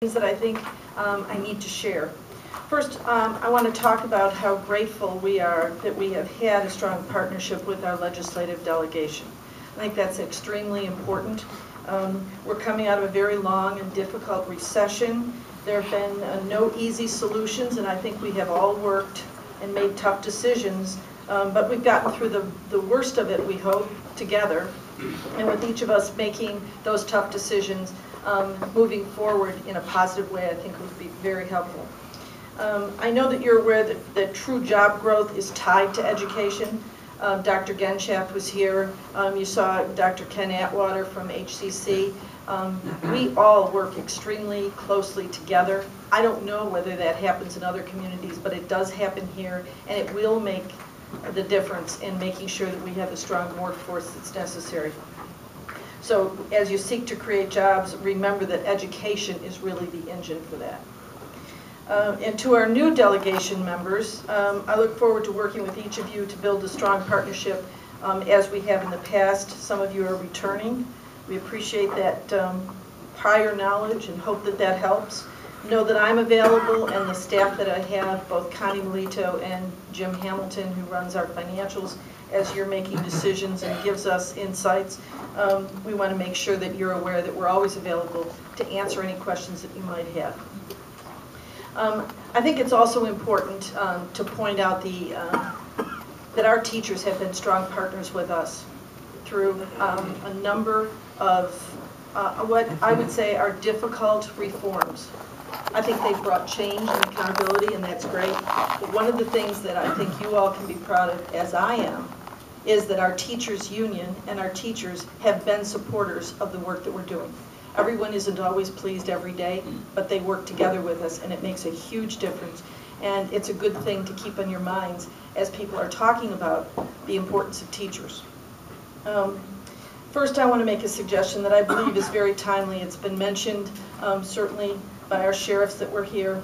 things that I think I need to share. First, I want to talk about how grateful we are that we have had a strong partnership with our legislative delegation. I think that's extremely important. We're coming out of a very long and difficult recession. There have been no easy solutions, and I think we have all worked and made tough decisions, but we've gotten through the worst of it, we hope, together. And with each of us making those tough decisions, moving forward in a positive way, I think would be very helpful. I know that you're aware that true job growth is tied to education. Dr. Genshaft was here. You saw Dr. Ken Atwater from HCC. We all work extremely closely together. I don't know whether that happens in other communities, but it does happen here, and it will make the difference in making sure that we have the strong workforce that's necessary. So as you seek to create jobs, remember that education is really the engine for that. And to our new delegation members, I look forward to working with each of you to build a strong partnership as we have in the past. Some of you are returning. We appreciate that prior knowledge and hope that that helps. Know that I'm available, and the staff that I have, both Connie Melito and Jim Hamilton, who runs our financials, as you're making decisions and gives us insights. We want to make sure that you're aware that we're always available to answer any questions that you might have. I think it's also important to point out that our teachers have been strong partners with us through a number of what I would say are difficult reforms. I think they've brought change and accountability, and that's great. But one of the things that I think you all can be proud of, as I am, is that our teachers union and our teachers have been supporters of the work that we're doing. Everyone isn't always pleased every day, but they work together with us, and it makes a huge difference. And it's a good thing to keep on your minds as people are talking about the importance of teachers. First, I want to make a suggestion that I believe is very timely. It's been mentioned certainly by our sheriffs that were here.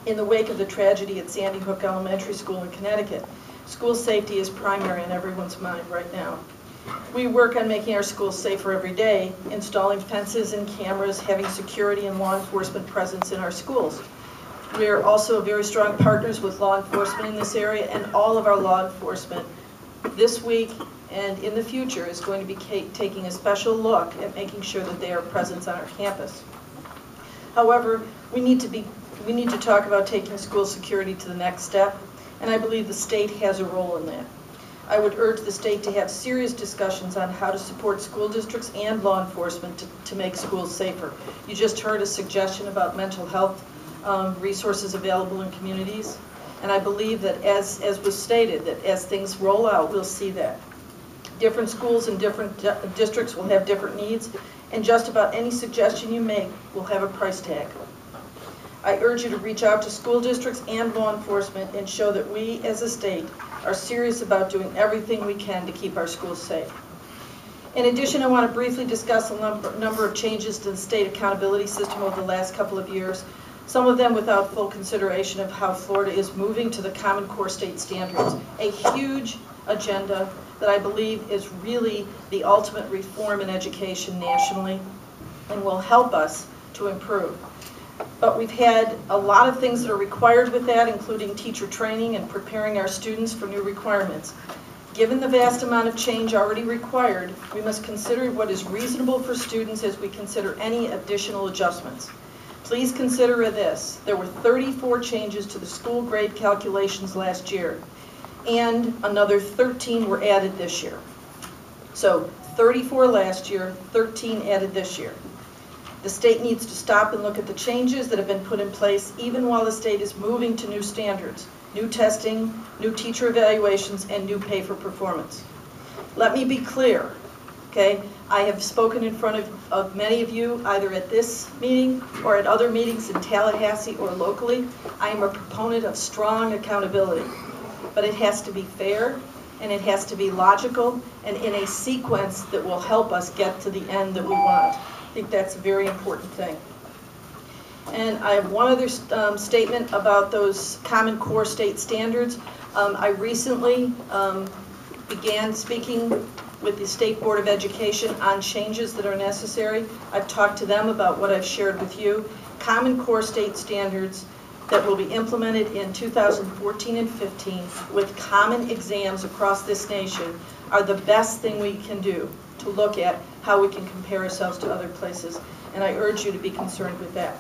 In the wake of the tragedy at Sandy Hook Elementary School in Connecticut, school safety is primary in everyone's mind right now. We work on making our schools safer every day, installing fences and cameras, having security and law enforcement presence in our schools. We are also very strong partners with law enforcement in this area, and all of our law enforcement this week and in the future is going to be taking a special look at making sure that they are present on our campus. However, we need to talk about taking school security to the next step, and I believe the state has a role in that. I would urge the state to have serious discussions on how to support school districts and law enforcement to make schools safer. You just heard a suggestion about mental health resources available in communities, and I believe that as was stated, that as things roll out, we'll see that. Different schools and different districts will have different needs, and just about any suggestion you make will have a price tag. I urge you to reach out to school districts and law enforcement and show that we as a state are serious about doing everything we can to keep our schools safe. In addition, I want to briefly discuss a number of changes to the state accountability system over the last couple of years, some of them without full consideration of how Florida is moving to the Common Core state standards, a huge agenda that I believe is really the ultimate reform in education nationally and will help us to improve. But we've had a lot of things that are required with that, including teacher training and preparing our students for new requirements. Given the vast amount of change already required, we must consider what is reasonable for students as we consider any additional adjustments. Please consider this. There were 34 changes to the school grade calculations last year, and another 13 were added this year. So 34 last year, 13 added this year. The state needs to stop and look at the changes that have been put in place even while the state is moving to new standards, new testing, new teacher evaluations, and new pay for performance. Let me be clear, okay? I have spoken in front of many of you, either at this meeting or at other meetings in Tallahassee or locally. I am a proponent of strong accountability, but it has to be fair, and it has to be logical, and in a sequence that will help us get to the end that we want. I think that's a very important thing. And I have one other statement about those Common Core state standards. I recently began speaking with the State Board of Education on changes that are necessary. I've talked to them about what I've shared with you, Common Core state standards that will be implemented in 2014 and 15 with common exams across this nation are the best thing we can do to look at how we can compare ourselves to other places. And I urge you to be concerned with that.